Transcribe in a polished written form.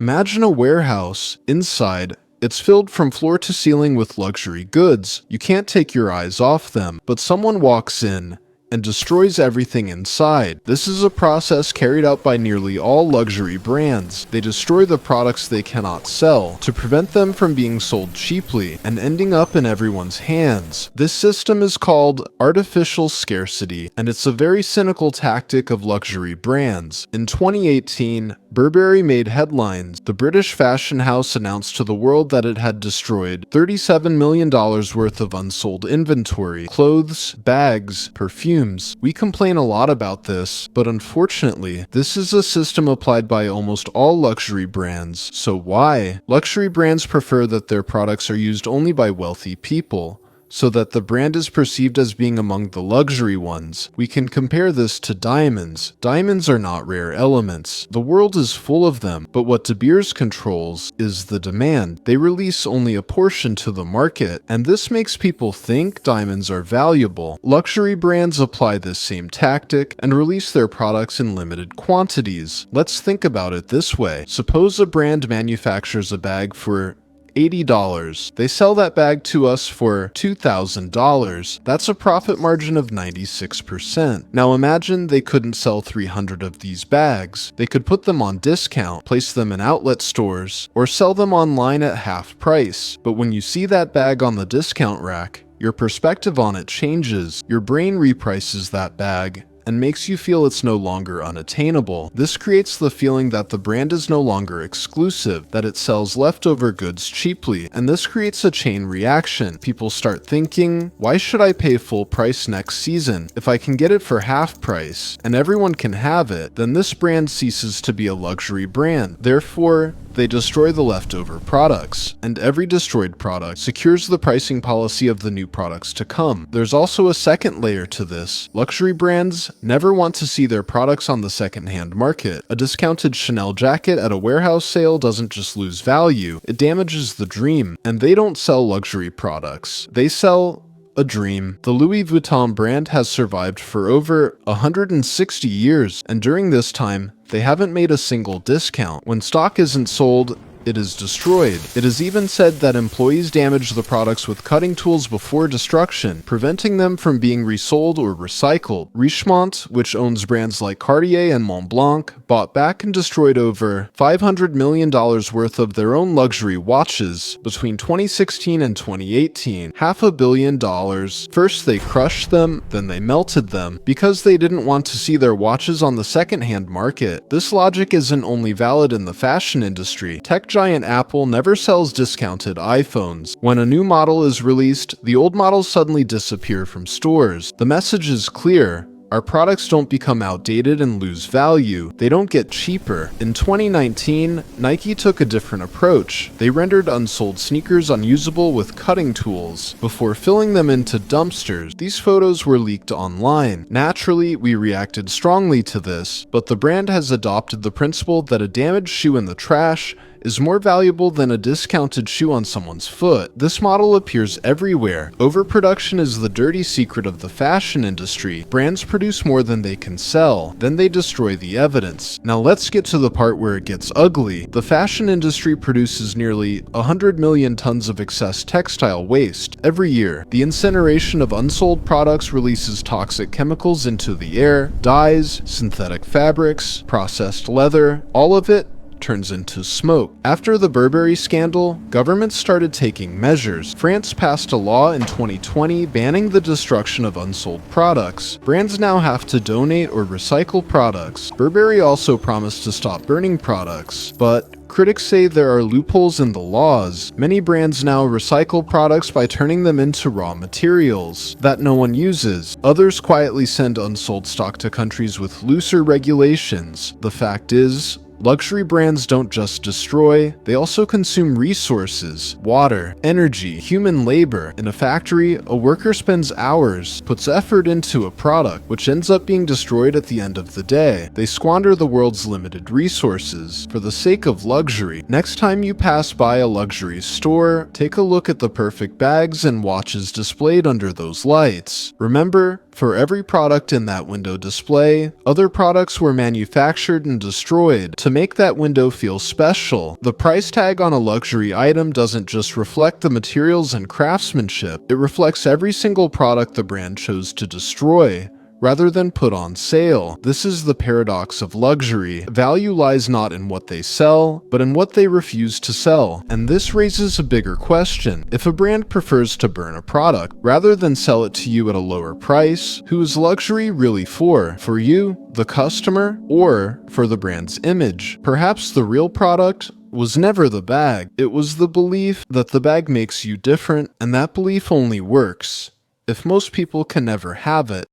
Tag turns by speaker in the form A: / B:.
A: Imagine a warehouse. Inside, it's filled from floor to ceiling with luxury goods. You can't take your eyes off them, but someone walks in and destroys everything inside. This is a process carried out by nearly all luxury brands. They destroy the products they cannot sell to prevent them from being sold cheaply and ending up in everyone's hands. This system is called artificial scarcity, and it's a very cynical tactic of luxury brands. In 2018, Burberry made headlines. The British fashion house announced to the world that it had destroyed $37 million worth of unsold inventory, clothes, bags, perfumes. We complain a lot about this, but unfortunately, this is a system applied by almost all luxury brands. So why? Luxury brands prefer that their products are used only by wealthy people, so that the brand is perceived as being among the luxury ones. We can compare this to diamonds. Diamonds are not rare elements. The world is full of them, but what De Beers controls is the demand. They release only a portion to the market, and this makes people think diamonds are valuable. Luxury brands apply this same tactic and release their products in limited quantities. Let's think about it this way. Suppose a brand manufactures a bag for $80. They sell that bag to us for $2,000. That's a profit margin of 96%. Now imagine they couldn't sell 300 of these bags. They could put them on discount, place them in outlet stores, or sell them online at half price. But when you see that bag on the discount rack, your perspective on it changes. Your brain reprices that bag and makes you feel it's no longer unattainable. This creates the feeling that the brand is no longer exclusive, that it sells leftover goods cheaply, and this creates a chain reaction. People start thinking, why should I pay full price next season? If I can get it for half price, and everyone can have it, then this brand ceases to be a luxury brand. Therefore, they destroy the leftover products, and every destroyed product secures the pricing policy of the new products to come. There's also a second layer to this. Luxury brands never want to see their products on the second-hand market. A discounted Chanel jacket at a warehouse sale doesn't just lose value, it damages the dream. And they don't sell luxury products. They sell a dream. The Louis Vuitton brand has survived for over 160 years, and during this time, they haven't made a single discount. When stock isn't sold, it is destroyed. It is even said that employees damage the products with cutting tools before destruction, preventing them from being resold or recycled. Richemont, which owns brands like Cartier and Montblanc, bought back and destroyed over $500 million worth of their own luxury watches between 2016 and 2018. $500 million. First they crushed them, then they melted them, because they didn't want to see their watches on the second-hand market. This logic isn't only valid in the fashion industry. Tech giant Apple never sells discounted iPhones. When a new model is released, the old models suddenly disappear from stores. The message is clear. Our products don't become outdated and lose value. They don't get cheaper. In 2019, Nike took a different approach. They rendered unsold sneakers unusable with cutting tools before filling them into dumpsters. These photos were leaked online. Naturally, we reacted strongly to this, but the brand has adopted the principle that a damaged shoe in the trash is more valuable than a discounted shoe on someone's foot. This model appears everywhere. Overproduction is the dirty secret of the fashion industry. Brands produce more than they can sell, then they destroy the evidence. Now let's get to the part where it gets ugly. The fashion industry produces nearly 100 million tons of excess textile waste every year. The incineration of unsold products releases toxic chemicals into the air, dyes, synthetic fabrics, processed leather, all of it turns into smoke. After the Burberry scandal, governments started taking measures. France passed a law in 2020 banning the destruction of unsold products. Brands now have to donate or recycle products. Burberry also promised to stop burning products, but critics say there are loopholes in the laws. Many brands now recycle products by turning them into raw materials that no one uses. Others quietly send unsold stock to countries with looser regulations. The fact is, luxury brands don't just destroy, they also consume resources, water, energy, human labor. In a factory, a worker spends hours, puts effort into a product, which ends up being destroyed at the end of the day. They squander the world's limited resources for the sake of luxury. Next time you pass by a luxury store, take a look at the perfect bags and watches displayed under those lights. Remember, For every product in that window display, other products were manufactured and destroyed to make that window feel special. The price tag on a luxury item doesn't just reflect the materials and craftsmanship, it reflects every single product the brand chose to destroy rather than put on sale. This is the paradox of luxury. Value lies not in what they sell, but in what they refuse to sell. And this raises a bigger question. If a brand prefers to burn a product rather than sell it to you at a lower price, who is luxury really for? For you, the customer, or for the brand's image? Perhaps the real product was never the bag. It was the belief that the bag makes you different, and that belief only works if most people can never have it.